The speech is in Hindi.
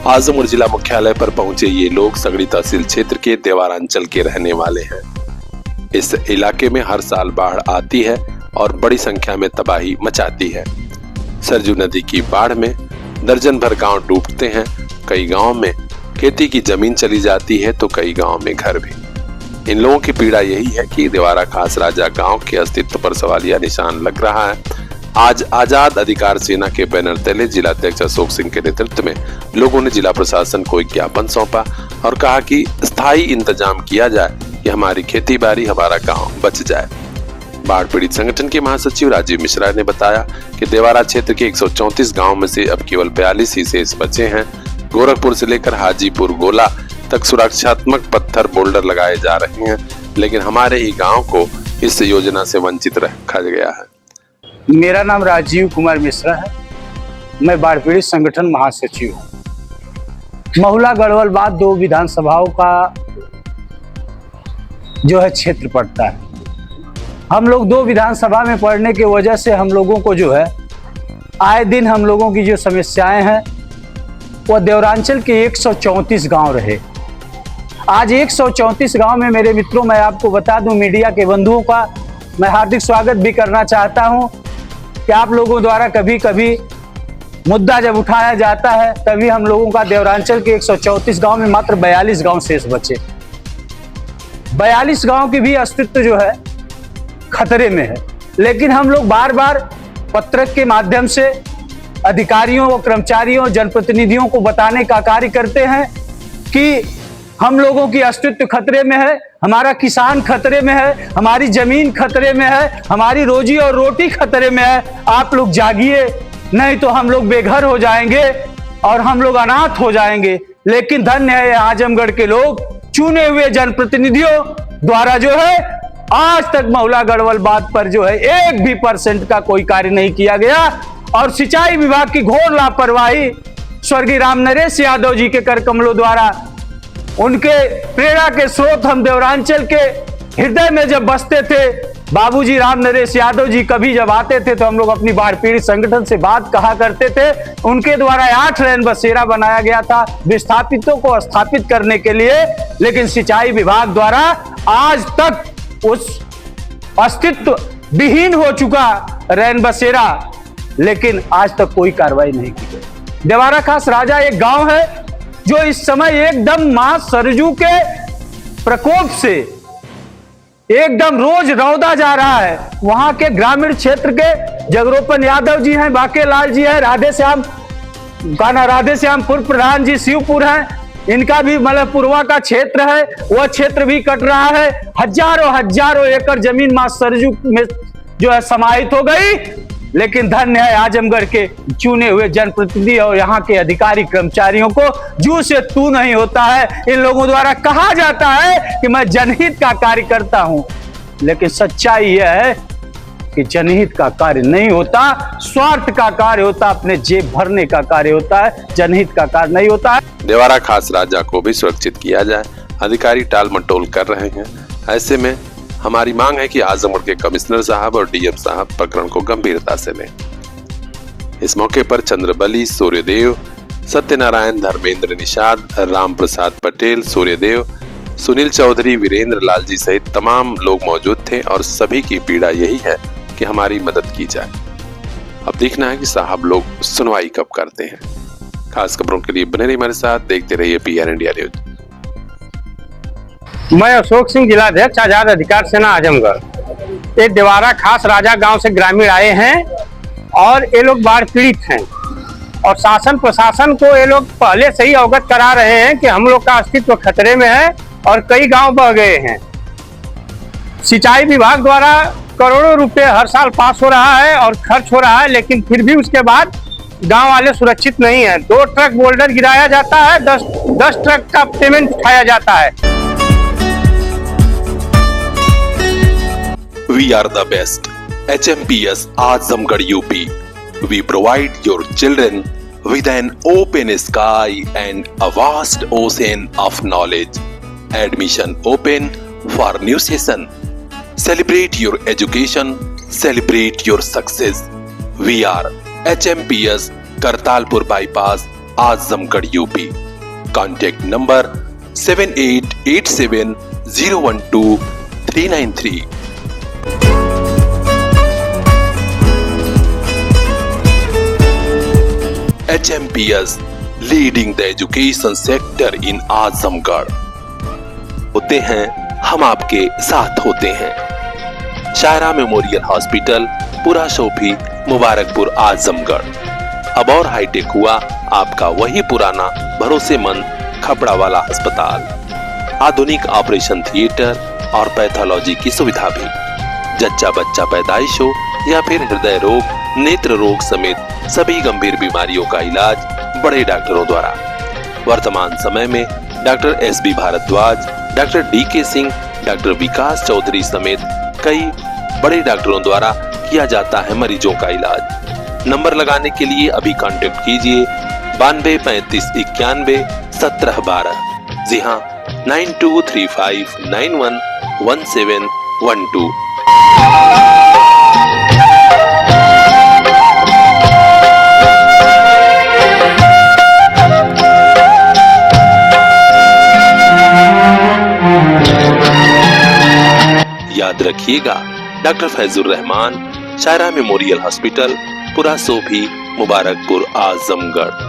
आजमगढ़ जिला मुख्यालय पर पहुंचे ये लोग सगड़ी तहसील क्षेत्र के देवारा अंचल के रहने वाले हैं। इस इलाके में हर साल बाढ़ आती है और बड़ी संख्या में तबाही मचाती है। सरजू नदी की बाढ़ में दर्जन भर गांव डूबते हैं। कई गांव में खेती की जमीन चली जाती है तो कई गांव में घर भी। इन लोगों की पीड़ा यही है कि देवारा खास राजा गांव के अस्तित्व पर सवालिया निशान लग रहा है। आज आजाद अधिकार सेना के बैनर तले जिला अध्यक्ष अशोक सिंह के नेतृत्व में लोगों ने जिला प्रशासन को एक ज्ञापन सौंपा और कहा कि स्थायी इंतजाम किया जाए कि हमारी खेती बाड़ी, हमारा गांव बच जाए। बाढ़ पीड़ित संगठन के महासचिव राजीव मिश्रा ने बताया कि देवारा क्षेत्र के 134 गांव में से अब केवल 42 ही शेष बचे हैं। गोरखपुर से लेकर हाजीपुर गोला तक सुरक्षात्मक पत्थर बोल्डर लगाए जा रहे हैं, लेकिन हमारे ही गांव को इस योजना से वंचित रखा गया है। मेरा नाम राजीव कुमार मिश्रा है। मैं बाढ़ पीड़ित संगठन महासचिव हूँ। महुला गढ़वाल बाद 2 विधानसभाओं का जो है क्षेत्र पड़ता है। हम लोग 2 विधानसभा में पड़ने की वजह से हम लोगों को जो है आए दिन हम लोगों की जो समस्याएं हैं वह देवरांचल के 134 गांव रहे। आज 134 गांव में मेरे मित्रों, मैं आपको बता दूं, मीडिया के बंधुओं का मैं हार्दिक स्वागत भी करना चाहता हूं कि आप लोगों द्वारा कभी कभी मुद्दा जब उठाया जाता है तभी हम लोगों का देवरांचल के 134 गांव में मात्र 42 गांव शेष बचे। 42 गांव की भी अस्तित्व जो है खतरे में है, लेकिन हम लोग बार बार पत्रक के माध्यम से अधिकारियों और कर्मचारियों, जनप्रतिनिधियों को बताने का कार्य करते हैं कि हम लोगों की अस्तित्व खतरे में है, हमारा किसान खतरे में है, हमारी जमीन खतरे में है, हमारी रोजी और रोटी खतरे में है। आप लोग जागिए, नहीं तो हम लोग बेघर हो जाएंगे और हम लोग अनाथ हो जाएंगे। लेकिन धन्य है आजमगढ़ के लोग, चुने हुए जनप्रतिनिधियों द्वारा जो है आज तक महुला गढ़वाल बात पर जो है 1 भी % का कोई कार्य नहीं किया गया और सिंचाई विभाग की घोर लापरवाही स्वर्गीय राम नरेश यादव जी के कर कमलों द्वारा, उनके प्रेरणा के स्रोत हम देवरांचल के हृदय में जब बसते थे, बाबूजी राम नरेश यादव जी कभी जब आते थे तो हम लोग अपनी बाढ़ पीड़ित संगठन से बात कहा करते थे। उनके द्वारा 8 रैन बसेरा बनाया गया था विस्थापितों को स्थापित करने के लिए, लेकिन सिंचाई विभाग द्वारा आज तक उस अस्तित्व विहीन हो चुका रैन बसेरा, लेकिन आज तक कोई कार्रवाई नहीं की गई। देवारा खास राजा एक गांव है जो इस समय एकदम मां सरजू के प्रकोप से एकदम रोज रौदा जा रहा है। वहां के ग्रामीण क्षेत्र के जगरूपन यादव जी हैं, बाकेलाल जी हैं, राधेश्यामपुर प्रधान जी शिवपुर हैं, इनका भी मतलब पूर्वा का क्षेत्र है, वह क्षेत्र भी कट रहा है। हजारों एकड़ जमीन मां सरजू में जो है समाहित हो गई। लेकिन धन्य है आजमगढ़ के चुने हुए जनप्रतिनिधि और यहाँ के अधिकारी कर्मचारियों को जू से तू नहीं होता है। इन लोगों द्वारा कहा जाता है कि मैं जनहित का कार्य करता हूं, लेकिन सच्चाई यह है कि जनहित का कार्य नहीं होता, स्वार्थ का कार्य होता, अपने जेब भरने का कार्य होता है, जनहित का कार्य नहीं होता है। देवारा खास राजा को भी सुरक्षित किया जाए, अधिकारी टाल मटोल कर रहे हैं। ऐसे में हमारी मांग है कि आजमगढ़ के कमिश्नर साहब और डीएम साहब प्रकरण को गंभीरता से लें। इस मौके पर चंद्रबली, सूर्यदेव, सत्यनारायण, धर्मेंद्र निषाद, राम प्रसाद पटेल, सूर्यदेव, सुनील चौधरी, वीरेंद्र लाल जी सहित तमाम लोग मौजूद थे और सभी की पीड़ा यही है कि हमारी मदद की जाए। अब देखना है कि साहब लोग सुनवाई कब करते हैं। खास खबरों के लिए बने रहिए हमारे साथ, देखते रहिए PR इंडिया न्यूज। मैं अशोक सिंह, जिला अध्यक्ष आजाद अधिकार सेना आजमगढ़। ये देवारा खास राजा गांव से ग्रामीण आए हैं और ये लोग बाढ़ पीड़ित हैं और शासन प्रशासन को ये लोग पहले से ही अवगत करा रहे हैं कि हम लोग का अस्तित्व खतरे में है और कई गांव बह गए हैं। सिंचाई विभाग द्वारा करोड़ों रुपए हर साल पास हो रहा है और खर्च हो रहा है, लेकिन फिर भी उसके बाद गांव वाले सुरक्षित नहीं है। 2 ट्रक बोल्डर गिराया जाता है, 10 ट्रक का पेमेंट उठाया जाता है। We are the best. HMPS Azamgarh UP. We provide your children with an open sky and a vast ocean of knowledge. Admission open for new session. Celebrate your education. Celebrate your success. We are HMPS Kartalpur Bypass, Azamgarh UP. Contact number 7887012393। HMPS leading the education sector in Azamgarh. होते हैं हम आपके साथ होते हैं। शायरा मेमोरियल हॉस्पिटल, पूरा शोफी, मुबारकपुर, आजमगढ़। अब और हाईटेक हुआ आपका वही पुराना भरोसेमंद खपड़ा वाला अस्पताल। आधुनिक ऑपरेशन थिएटर और पैथोलॉजी की सुविधा भी। जच्चा बच्चा पैदाइश हो या फिर हृदय रोग, नेत्र रोग समेत सभी गंभीर बीमारियों का इलाज बड़े डॉक्टरों द्वारा। वर्तमान समय में doctor SB Bhardwaj, doctor DK Singh, doctor Vikas Chaudhary समेत कई बड़े डॉक्टरों द्वारा किया जाता है मरीजों का इलाज। नंबर लगाने के लिए अभी कांटेक्ट कीजिए 92 35 91 17 12। जी हाँ, 9235911712। याद रखिएगा, डॉक्टर फैजुर रहमान, शायरा मेमोरियल हॉस्पिटल, पूरा शोफी, मुबारकपुर, आजमगढ़।